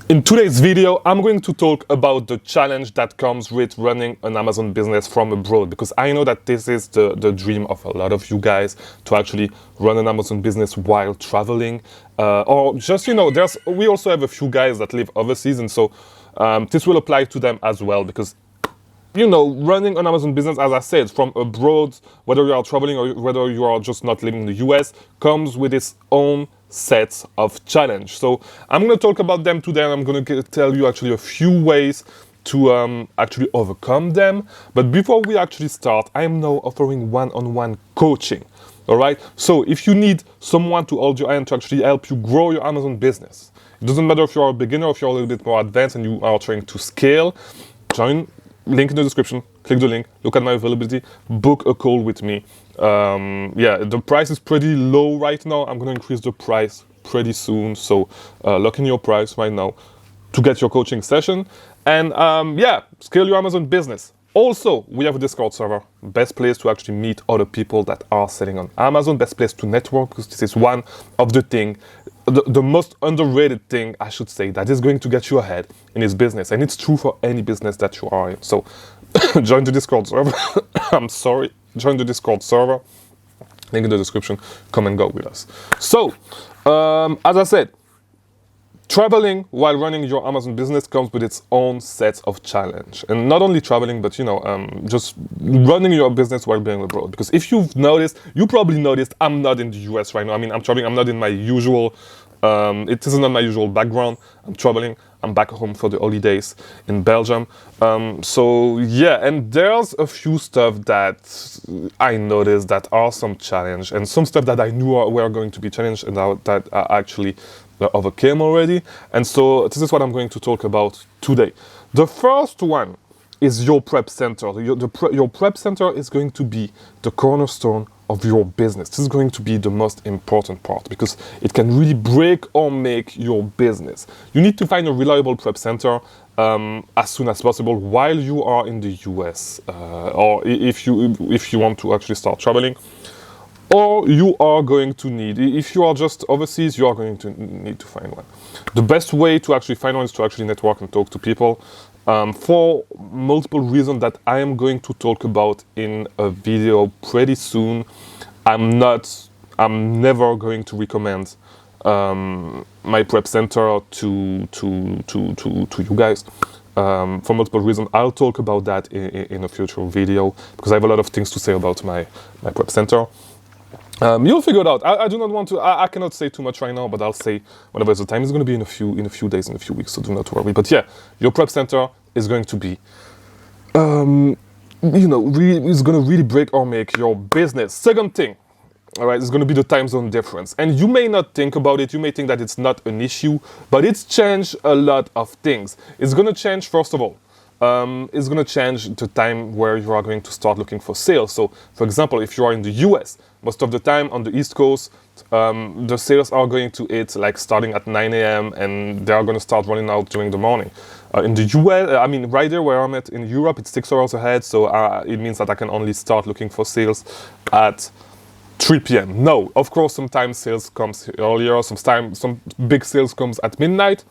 In today's video, I'm going to talk about the challenge that comes with running an Amazon business from abroad, because I know that this is the dream of a lot of you guys, to actually run an Amazon business while traveling, or just, we also have a few guys that live overseas, and so this will apply to them as well, because running an Amazon business, as I said, from abroad, whether you are traveling or whether you are just not living in the US, comes with its own sets of challenge. So I'm going to talk about them today, and I'm going to tell you actually a few ways to actually overcome them. But before we actually start, I am now offering one-on-one coaching. All right. So if you need someone to hold your hand to actually help you grow your Amazon business, it doesn't matter if you're a beginner or if you're a little bit more advanced and you are trying to scale, join. Link in the description, click the link, look at my availability, book a call with me. The price is pretty low right now. I'm going to increase the price pretty soon. So lock in your price right now to get your coaching session. And scale your Amazon business. Also, we have a Discord server, best place to actually meet other people that are selling on Amazon, best place to network, because this is one of the most underrated thing, I should say, that is going to get you ahead in this business. And it's true for any business that you are in. So join the Discord server. Join the Discord server. Link in the description. Come and go with us. So, as I said, traveling while running your Amazon business comes with its own sets of challenge. And not only traveling, but just running your business while being abroad. Because if you've noticed, you probably noticed I'm not in the US right now. I mean, I'm traveling, I'm not in my usual, it isn't on my usual background. I'm traveling, I'm back home for the holidays in Belgium. And there's a few stuff that I noticed that are some challenge, and some stuff that I knew were going to be challenged and that are actually overcame already. And so this is what I'm going to talk about today. The first one is your prep center. Your prep center is going to be the cornerstone of your business. This is going to be the most important part, because it can really break or make your business. You need to find a reliable prep center as soon as possible while you are in the US, or if you want to actually start traveling. Or you are going to need, if you are just overseas, you are going to need to find one. The best way to actually find one is to actually network and talk to people, for multiple reasons that I am going to talk about in a video pretty soon. I'm never going to recommend my prep center to you guys. For multiple reasons. I'll talk about that in a future video, because I have a lot of things to say about my prep center. You'll figure it out. I do not want to. I cannot say too much right now, but I'll say whenever the time is going to be in a few days, in a few weeks. So do not worry. But yeah, your prep center is going to be, it's going to really break or make your business. Second thing, all right, is going to be the time zone difference. And you may not think about it. You may think that it's not an issue, but it's changed a lot of things. It's going to change, first of all. It's going to change the time where you are going to start looking for sales. So, for example, if you are in the US, most of the time on the East Coast, the sales are going to hit like starting at 9 a.m. and they are going to start running out during the morning. In the US, right there where I'm at in Europe, it's 6 hours ahead. So it means that I can only start looking for sales at 3 p.m. No, of course, sometimes sales comes earlier. Sometimes some big sales comes at midnight.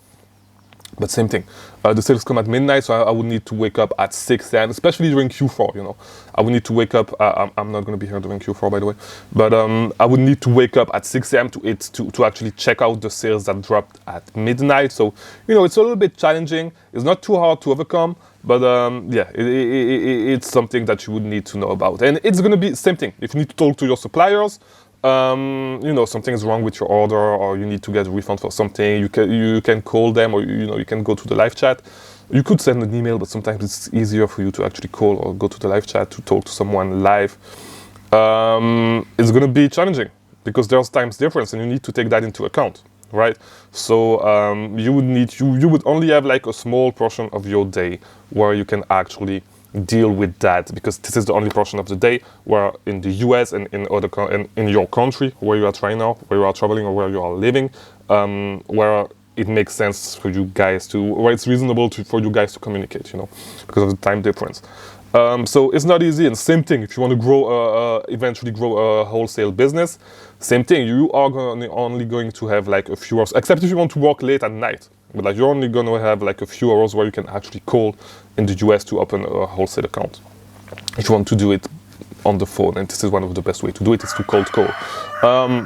But same thing, the sales come at midnight, so I would need to wake up at 6 a.m., especially during Q4, I would need to wake up, I'm not going to be here during Q4, by the way, but I would need to wake up at 6 a.m. to actually check out the sales that dropped at midnight. So, it's a little bit challenging. It's not too hard to overcome, but it's something that you would need to know about. And it's going to be the same thing. If you need to talk to your suppliers, something is wrong with your order, or you need to get a refund for something, you can call them, or you can go to the live chat. You could send an email, but sometimes it's easier for you to actually call or go to the live chat to talk to someone live. It's going to be challenging because there's times difference, and you need to take that into account, right? So you would only have like a small portion of your day where you can actually deal with that, because this is the only portion of the day where in the US and in your country where you are right now, where you are traveling or where you are living, where it makes sense for you guys to, or it's reasonable for you guys to communicate, because of the time difference. So it's not easy. And same thing, if you want to grow, eventually grow a wholesale business, same thing. You are only going to have like a few hours, except if you want to work late at night. but like you're only going to have like a few hours where you can actually call in the US to open a wholesale account. If you want to do it on the phone, and this is one of the best way to do it, is to cold call.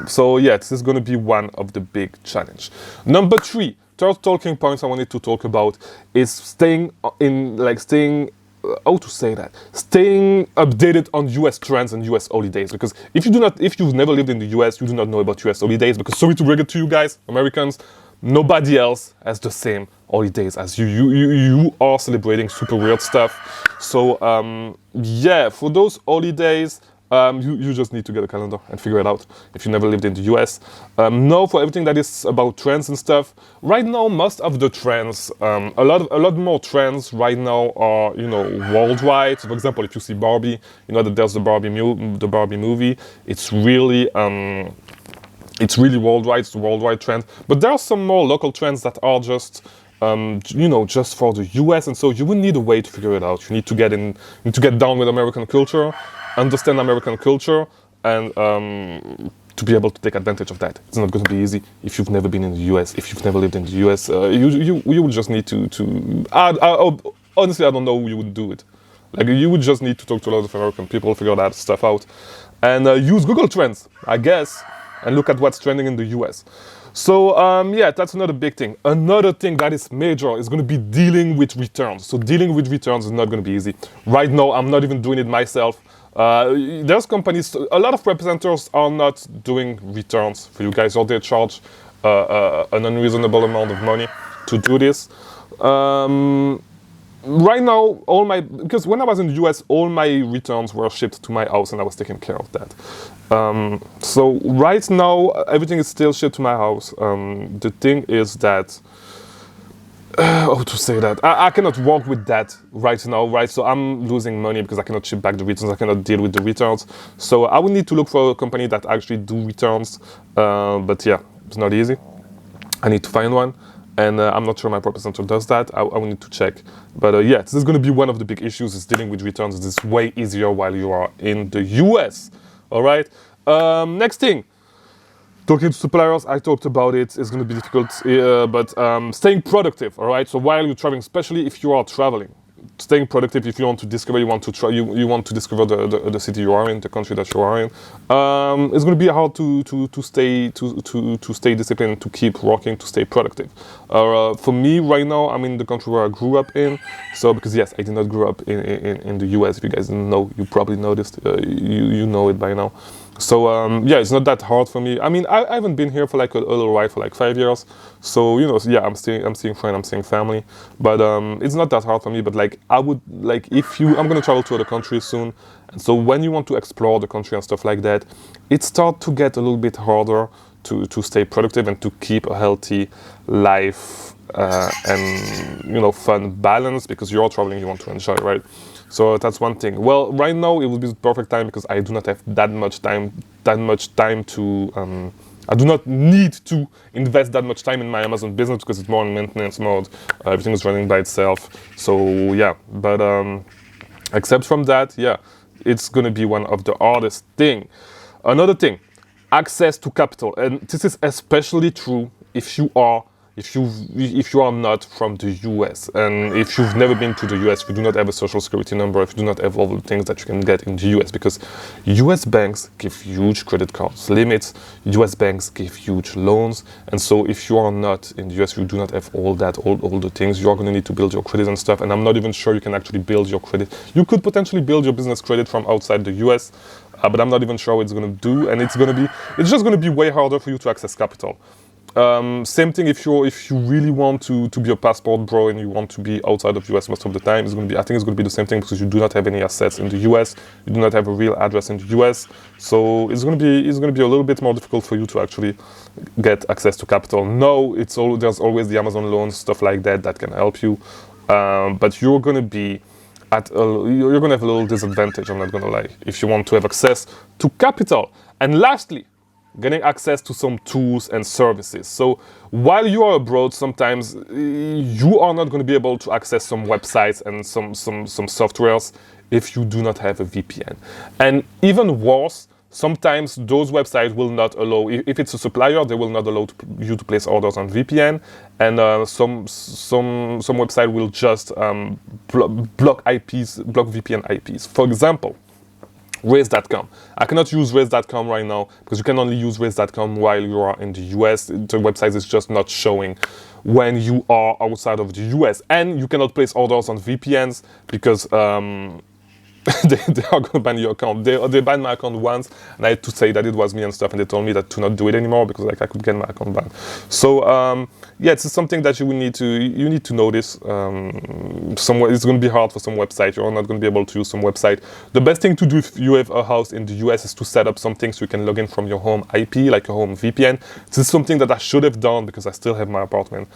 So yeah, this is going to be one of the big challenge. Number 3, third talking points I wanted to talk about is staying how to say that? Staying updated on US trends and US holidays. Because if you've never lived in the US, you do not know about US holidays. Because sorry to break it to you guys, Americans, nobody else has the same holidays as you. You are celebrating super weird stuff. So yeah, for those holidays, you just need to get a calendar and figure it out if you never lived in the US. No, for everything that is about trends and stuff, right now most of the trends, a lot more trends right now are, you know, worldwide. So for example, if you see Barbie, you know that there's the Barbie movie. It's really worldwide. It's a worldwide trend. But there are some more local trends that are just you know, just for the US, and so you will need a way to figure it out. You need to get down with American culture, understand American culture, and to be able to take advantage of that. It's not going to be easy if you've never been in the US, if you've never lived in the US. You would just need to honestly, I don't know how you would do it. Like, you would just need to talk to a lot of American people, figure that stuff out, and use Google Trends, I guess, and look at what's trending in the US. So yeah, that's another big thing. Another thing that is major is going to be dealing with returns. So dealing with returns is not going to be easy. Right now, I'm not even doing it myself. There's companies, a lot of representatives are not doing returns for you guys, or they charge an unreasonable amount of money to do this. Right now, because when I was in the US, all my returns were shipped to my house and I was taking care of that. So right now, everything is still shipped to my house. The thing is that, how to say that? I cannot work with that right now, right? So I'm losing money because I cannot ship back the returns, I cannot deal with the returns. So I would need to look for a company that actually do returns. But yeah, it's not easy. I need to find one. And I'm not sure my representative does that. I will need to check. But yeah, this is going to be one of the big issues, is dealing with returns. This is way easier while you are in the US. All right. Next thing, talking to suppliers. I talked about it. It's going to be difficult, but staying productive. All right. So while you're traveling, especially if you are traveling, staying productive. If you want to discover, you want to discover the city you are in, the country that you are in. It's going to be hard to stay disciplined, to keep working, to stay productive. For me right now, I'm in the country where I grew up in. So because yes, I did not grow up in the US. If you guys didn't know, you probably noticed. You know it by now. So yeah, it's not that hard for me. I mean, I haven't been here for like a little while, for like 5 years. So, you know, yeah, I'm seeing friends, I'm seeing family. But it's not that hard for me. But like, I would like, I'm gonna travel to other countries soon. And so when you want to explore the country and stuff like that, it starts to get a little bit harder to stay productive and to keep a healthy life and, you know, fun balance, because you're traveling, you want to enjoy, right? So that's one thing. Well, right now it would be the perfect time because I do not have that much time to. I do not need to invest that much time in my Amazon business because it's more in maintenance mode. Everything is running by itself. So yeah, but except from that, yeah, it's gonna be one of the hardest thing. Another thing, access to capital, and this is especially true if you are not from the US, and if you've never been to the US, if you do not have a social security number, if you do not have all the things that you can get in the US, because US banks give huge credit cards limits, US banks give huge loans, and so if you are not in the US, you do not have all the things, you are going to need to build your credit and stuff, and I'm not even sure you can actually build your credit. You could potentially build your business credit from outside the US, but I'm not even sure what it's going to do, and it's just going to be way harder for you to access capital. Same thing if you really want to be a passport bro and you want to be outside of US most of the time, I think it's going to be the same thing, because you do not have any assets in the US, you do not have a real address in the US, so it's going to be a little bit more difficult for you to actually get access to capital. No, there's always the Amazon loans, stuff like that can help you, but you're going to have a little disadvantage, I'm not going to lie, if you want to have access to capital. And lastly, getting access to some tools and services. So while you are abroad, sometimes you are not going to be able to access some websites and some softwares if you do not have a VPN. And even worse, sometimes those websites will not allow, if it's a supplier, they will not allow you to place orders on VPN, and some website will just block VPN IPs. For example, Raise.com. I cannot use Raise.com right now because you can only use Raise.com while you are in the US. The website is just not showing when you are outside of the US. And you cannot place orders on VPNs because they are going to ban your account. They banned my account once, and I had to say that it was me and stuff, and they told me that to not do it anymore because like I could get my account banned. So yeah, it's something that you need to notice. Somewhere it's going to be hard for some website. You're not going to be able to use some website. The best thing to do if you have a house in the US is to set up something so you can log in from your home IP, like a home VPN. This is something that I should have done because I still have my apartment.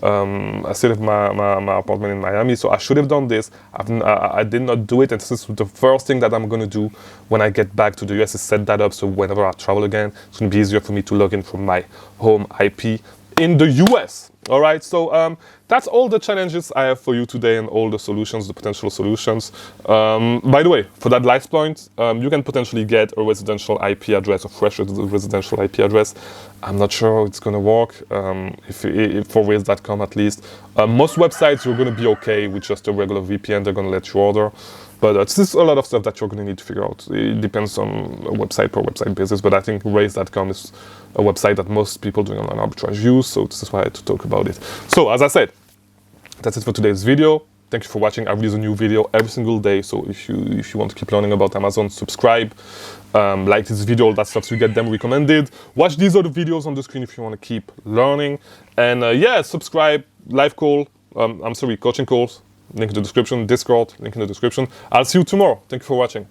I still have my apartment in Miami, so I should have done this. I did not do it, and this is the first thing that I'm going to do when I get back to the US is set that up so whenever I travel again, it's going to be easier for me to log in from my home IP in the US. All right, so that's all the challenges I have for you today and all the solutions, the potential solutions. By the way, for that last point, you can potentially get a residential IP address, a fresh residential IP address. I'm not sure how it's going to work, if for Raise.com at least. Most websites, you're going to be okay with just a regular VPN. They're going to let you order. But this is a lot of stuff that you're going to need to figure out. It depends on a website per website basis, but I think Raise.com is a website that most people doing online arbitrage use, so this is why I had to talk about it. So, as I said, that's it for today's video. Thank you for watching. I release a new video every single day, so if you want to keep learning about Amazon, subscribe, like this video, all that stuff, so you get them recommended. Watch these other videos on the screen if you want to keep learning. And yeah, subscribe, live call, coaching calls. Link in the description, Discord, link in the description. I'll see you tomorrow. Thank you for watching.